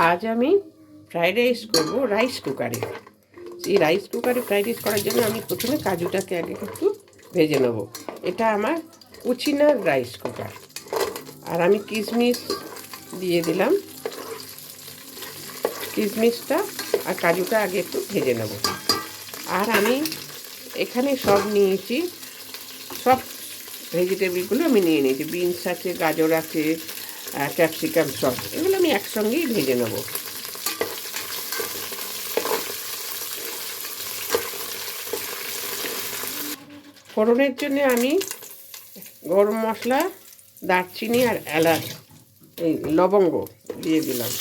আজ আমি fried rice করবো রাইস কুকারে। এই রাইস কুকারে ফ্রাইড রাইস করার জন্য আমি প্রথমে কাজুটাকে আগে একটু ভেজে নেব। এটা আমার কুচিনার রাইস কুকার। আর আমি কিশমিশ দিয়ে দিলাম। কিশমিশটা আর কাজুটা আগে একটু ভেজে নেব। আর আমি এখানে সব নিয়েছি, সব ভেজিটেবলগুলো আমি নিয়ে নিয়েছি। বিনস আছে, গাজর আছে, ক্যাপসিকাম, সব এগুলো আমি একসঙ্গেই ভেজে নেব। ফোড়নের জন্য আমি গরম মশলা, দারচিনি আর এলাচ, এই লবঙ্গ দিয়ে দিলাম,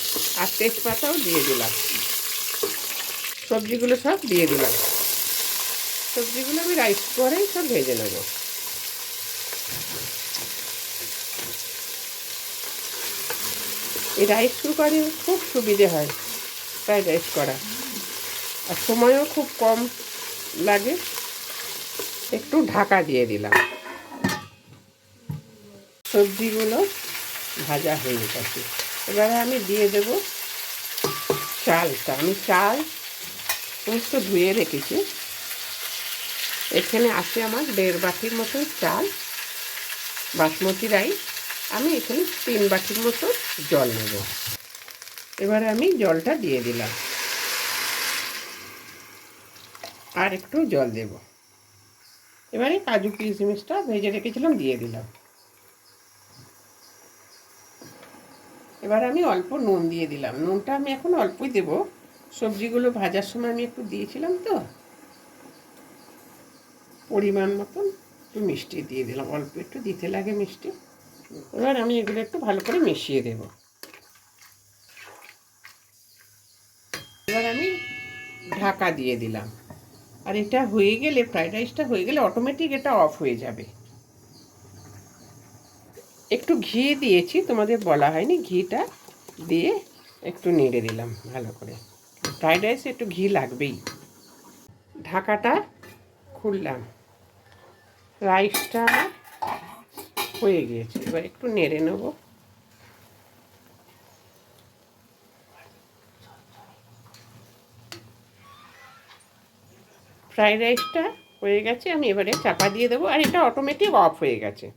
আর তেজপাতাও দিয়ে দিলাম। সবজিগুলো সব দিয়ে দিলাম। সবজিগুলো আমি রাইস কুকারেই সব ভেজে নেব। এই রাইস কুকারে খুব সুবিধে হয় ফ্রাইড রাইস করা, আর সময়ও খুব কম লাগে। একটু ঢাকা দিয়ে দিলাম। সবজিগুলো ভাজা হয়ে গেছে। এবারে আমি দিয়ে দেব চালটা। আমি চাল সমস্ত ধুয়ে রেখেছি। এখানে আছে আমার 1.5 বাটির মতো চাল, বাসমতি রাইস। আমি এখানে 3 বাটির মতো জল নেব। এবারে আমি জলটা দিয়ে দিলাম, আর একটু জল দেব। এবারে কাজু কিশমিশটা ভেজে রেখেছিলাম দিয়ে দিলাম। এবার আমি অল্প নুন দিয়ে দিলাম। নুনটা আমি এখন অল্পই দেব, সবজিগুলো ভাজার সময় আমি একটু দিয়েছিলাম তো। পরিমাণ মতন একটু মিষ্টি দিয়ে দিলাম, অল্প একটু দিতে লাগে মিষ্টি। এবার আমি এগুলো একটু ভালো করে মিশিয়ে দেব। এবার আমি ঢাকা দিয়ে দিলাম। আর এটা হয়ে গেলে, ফ্রাইড রাইসটা হয়ে গেলে অটোমেটিক এটা অফ হয়ে যাবে। একটু ঘি দিয়েছি, তোমাদের বলা হয়নি, ঘিটা দিয়ে একটু নেড়ে দিলাম ভালো করে। ফ্রাইড রাইসে একটু ঘি লাগবেই। ঢাকাটা খুললাম। রাইসটা আমার হয়ে গিয়েছে। এবার একটু নেড়ে নেব। ফ্রাইড রাইসটা হয়ে গেছে। আমি এবারে চাপা দিয়ে দেবো, আর এটা অটোমেটিক অফ হয়ে গেছে।